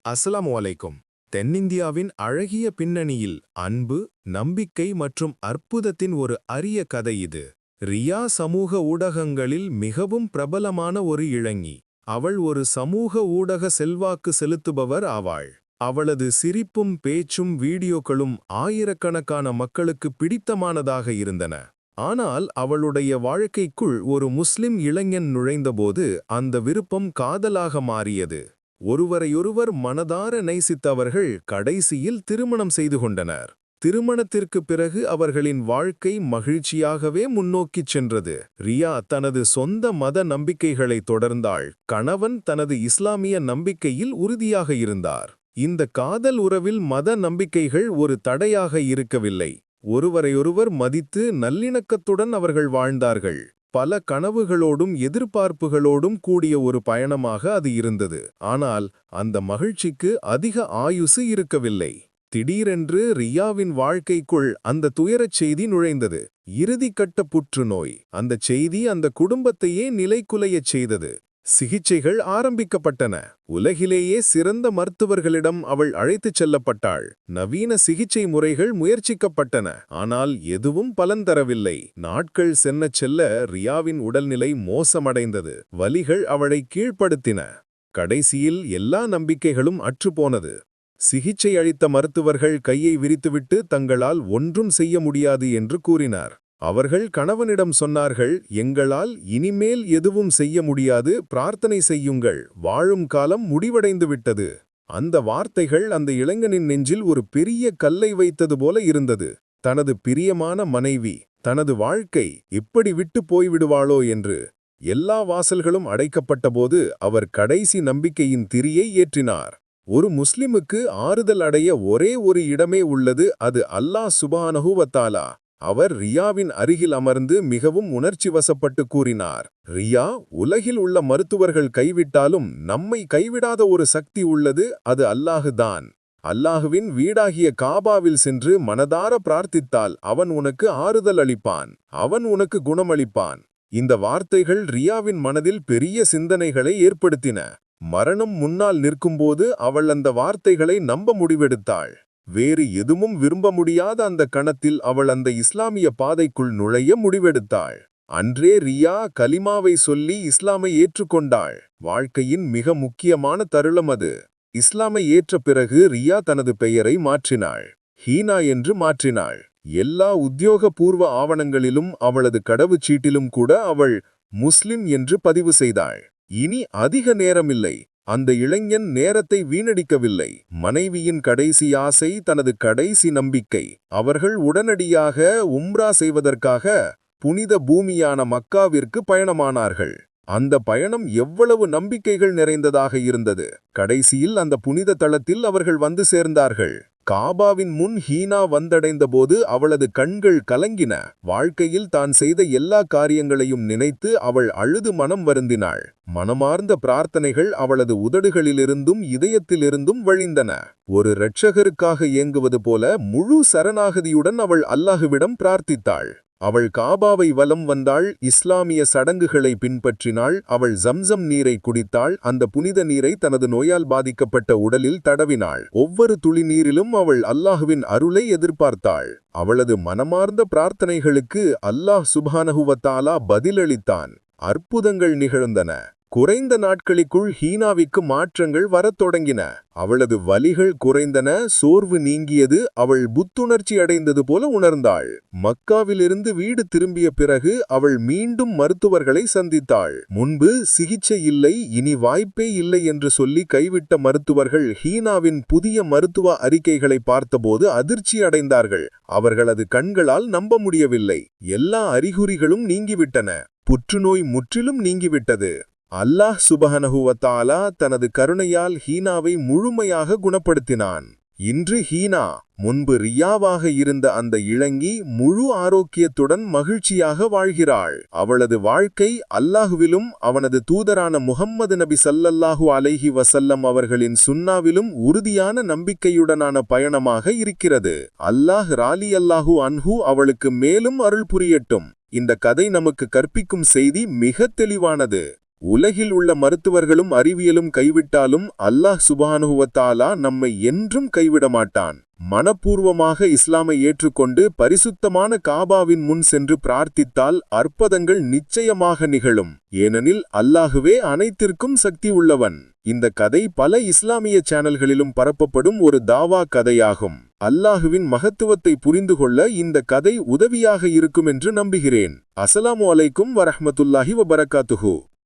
அஸ்ஸலாமு அலைக்கும். தென்னிந்தியாவின் அழகிய பின்னணியில் அன்பு, நம்பிக்கை மற்றும் அற்புதத்தின் ஒரு அரிய கதை இது. ரியா சமூக ஊடகங்களில் மிகவும் பிரபலமான ஒரு இளைஞி. அவள் ஒரு சமூக ஊடக செல்வாக்கு செலுத்துபவர் ஆவாள். அவளது சிரிப்பும் பேச்சும் வீடியோக்களும் ஆயிரக்கணக்கான மக்களுக்கு பிடித்தமானதாக இருந்தன. ஆனால் அவளுடைய வாழ்க்கைக்குள் ஒரு முஸ்லிம் இளைஞன் நுழைந்தபோது அந்த விருப்பம் காதலாக மாறியது. ஒருவரையொருவர் மனதார நேசித்தவர்கள் கடைசியில் திருமணம் செய்து கொண்டனர். திருமணத்திற்குப் பிறகு அவர்களின் வாழ்க்கை மகிழ்ச்சியாகவே முன்னோக்கிச் சென்றது. ரியா தனது சொந்த மத நம்பிக்கைகளை தொடர்ந்தாள். கணவன் தனது இஸ்லாமிய நம்பிக்கையில் உறுதியாக இருந்தார். இந்த காதல் உறவில் மத நம்பிக்கைகள் ஒரு தடையாக இருக்கவில்லை. ஒருவரையொருவர் மதித்து நல்லிணக்கத்துடன் அவர்கள் வாழ்ந்தார்கள். பல கனவுகளோடும் எதிர்பார்ப்புகளோடும் கூடிய ஒரு பயணமாக அது இருந்தது. ஆனால் அந்த மகிழ்ச்சிக்கு அதிக ஆயுசு இருக்கவில்லை. திடீரென்று ரியாவின் வாழ்க்கைக்குள் அந்த துயரச் செய்தி நுழைந்தது. இறுதிக்கட்ட புற்றுநோய். அந்த செய்தி அந்த குடும்பத்தையே நிலைகுலையச் செய்தது. சிகிச்சைகள் ஆரம்பிக்கப்பட்டன. உலகிலேயே சிறந்த மருத்துவர்களிடம் அவள் அழைத்துச் செல்லப்பட்டாள். நவீன சிகிச்சை முறைகள் முயற்சிக்கப்பட்டன. ஆனால் எதுவும் பலன் தரவில்லை. நாட்கள் சென்னச் செல்ல ரியாவின் உடல்நிலை மோசமடைந்தது. வலிகள் அவளை கீழ்ப்படுத்தின. கடைசியில் எல்லா நம்பிக்கைகளும் அற்றுப்போனது. சிகிச்சை அளித்த மருத்துவர்கள் கையை விரித்துவிட்டு தங்களால் ஒன்றும் செய்ய முடியாது என்று கூறினார். அவர்கள் கணவனிடம் சொன்னார்கள், எங்களால் இனிமேல் எதுவும் செய்ய முடியாது, பிரார்த்தனை செய்யுங்கள், வாழும் காலம் முடிவடைந்து விட்டது. அந்த வார்த்தைகள் அந்த இளைஞனின் நெஞ்சில் ஒரு பெரிய கல்லை வைத்தது போல இருந்தது. தனது பிரியமான மனைவி, தனது வாழ்க்கை இப்படி விட்டு போய்விடுவாளோ என்று. எல்லா வாசல்களும் அடைக்கப்பட்டபோது அவர் கடைசி நம்பிக்கையின் திரியை ஏற்றினார். ஒரு முஸ்லிமுக்கு ஆறுதல் அடைய ஒரே ஒரு இடமே உள்ளது, அது அல்லாஹ் சுப்ஹானஹு வ தஆலா. அவர் ரியாவின் அருகில் அமர்ந்து மிகவும் உணர்ச்சி வசப்பட்டு கூறினார், ரியா, உலகில் உள்ள மருத்துவர்கள் கைவிட்டாலும் நம்மை கைவிடாத ஒரு சக்தி உள்ளது, அது அல்லாஹு தான். அல்லாஹுவின் வீடாகிய காபாவில் சென்று மனதார பிரார்த்தித்தால் அவன் உனக்கு ஆறுதல் அளிப்பான், அவன் உனக்கு குணமளிப்பான். இந்த வார்த்தைகள் ரியாவின் மனதில் பெரிய சிந்தனைகளை ஏற்படுத்தின. மரணம் முன்னால் நிற்கும்போது அவள் அந்த வார்த்தைகளை நம்ப முடிவெடுத்தாள். வேறு எதுவும் விரும்ப முடியாத அந்த கணத்தில் அவள் அந்த இஸ்லாமிய பாதைக்குள் நுழைய முடிவெடுத்தாள். அன்றே ரியா கலிமாவை சொல்லி இஸ்லாமை ஏற்றுக்கொண்டாள். வாழ்க்கையின் மிக முக்கியமான தருணம் அது. இஸ்லாமை ஏற்ற பிறகு ரியா தனது பெயரை மாற்றினாள். ஹீனா என்று மாற்றினாள். எல்லா உத்தியோகபூர்வ ஆவணங்களிலும் அவளது கடவுச்சீட்டிலும் கூட அவள் முஸ்லிம் என்று பதிவு செய்தாள். இனி அதிக நேரமில்லை. அந்த இளைஞன் நேரத்தை வீணடிக்கவில்லை. மனைவியின் கடைசி ஆசை, தனது கடைசி நம்பிக்கை. அவர்கள் உடனடியாக உம்ரா செய்வதற்காக புனித பூமியான மக்காவிற்கு பயணமானார்கள். அந்த பயணம் எவ்வளவு நம்பிக்கைகள் நிறைந்ததாக இருந்தது. கடைசியில் அந்த புனித தளத்தில் அவர்கள் வந்து சேர்ந்தார்கள். காபாவின் முன் ஹீனா வந்தடைந்தபோது அவளது கண்கள் கலங்கின. வாழ்க்கையில் தான் செய்த எல்லா காரியங்களையும் நினைத்து அவள் அழுது மனம் வருந்தினாள். மனமார்ந்த பிரார்த்தனைகள் அவளது உதடுகளிலிருந்தும் இதயத்திலிருந்தும் வழிந்தன. ஒரு இரட்சகருக்காக ஏங்குவது போல முழு சரணாகதியுடன் அவள் அல்லாஹுவிடம் பிரார்த்தித்தாள். அவள் காபாவை வலம் வந்தாள். இஸ்லாமிய சடங்குகளை பின்பற்றினாள். அவள் ஜம்சம் நீரை குடித்தாள். அந்த புனித நீரை தனது நோயால் பாதிக்கப்பட்ட உடலில் தடவினாள். ஒவ்வொரு துளி நீரிலும் அவள் அல்லாஹுவின் அருளை எதிர்பார்த்தாள். அவளது மனமார்ந்த பிரார்த்தனைகளுக்கு அல்லாஹ் சுப்ஹானஹு வ தஆலா பதிலளித்தான். அற்புதங்கள் நிகழ்ந்தன. குறைந்த நாட்களுக்குள் ஹீனாவிற்கு மாற்றங்கள் வரத் தொடங்கின. அவளது வலிகள் குறைந்தன, சோர்வு நீங்கியது, அவள் புத்துணர்ச்சி அடைந்தது போல உணர்ந்தாள். மக்காவிலிருந்து வீடு திரும்பிய பிறகு அவள் மீண்டும் மருத்துவர்களை சந்தித்தாள். முன்பு சிகிச்சை இல்லை, இனி வாய்ப்பே இல்லை என்று சொல்லி கைவிட்ட மருத்துவர்கள் ஹீனாவின் புதிய மருத்துவ அறிக்கைகளை பார்த்தபோது அதிர்ச்சி அடைந்தார்கள். அவர்களது கண்களால் நம்ப முடியவில்லை. எல்லா அறிகுறிகளும் நீங்கிவிட்டன. புற்றுநோய் முற்றிலும் நீங்கிவிட்டது. அல்லாஹ் சுப்ஹானஹு வ தஆலா தனது கருணையால் ஹீனாவை முழுமையாக குணப்படுத்தினான். இன்று ஹீனா, முன்பு ரியாவாக இருந்த அந்த இளைஞி, முழு ஆரோக்கியத்துடன் மகிழ்ச்சியாக வாழ்கிறாள். அவளது வாழ்க்கை அல்லாஹுவிலும் அவனது தூதரான முஹம்மது நபி ஸல்லல்லாஹு அலைஹி வஸல்லம் அவர்களின் சுன்னாவிலும் உறுதியான நம்பிக்கையுடனான பயணமாக இருக்கிறது. அல்லாஹ் ரலியல்லாஹு அன்ஹு அவளுக்கு மேலும் அருள் புரியட்டும். இந்த கதை நமக்கு கற்பிக்கும் செய்தி மிக தெளிவானது. உலகில் உள்ள மருத்துவர்களும் அறிவியலும் கைவிட்டாலும் அல்லாஹ் சுப்ஹானஹு வ தஆலா நம்மை என்றும் கைவிட மாட்டான். மனப்பூர்வமாக இஸ்லாமை ஏற்றுக்கொண்டு பரிசுத்தமான காபாவின் முன் சென்று பிரார்த்தித்தால் அற்புதங்கள் நிச்சயமாக நிகழும். ஏனெனில் அல்லாஹுவே அனைத்திற்கும் சக்தி உள்ளவன். இந்த கதை பல இஸ்லாமிய சேனல்களிலும் பரப்பப்படும் ஒரு தாவா கதையாகும். அல்லாஹுவின் மகத்துவத்தை புரிந்து கொள்ள இந்த கதை உதவியாக இருக்கும் என்று நம்புகிறேன். அஸ்ஸலாமு அலைக்கும் வரஹ்மத்துல்லாஹி வபரகாத்துஹு.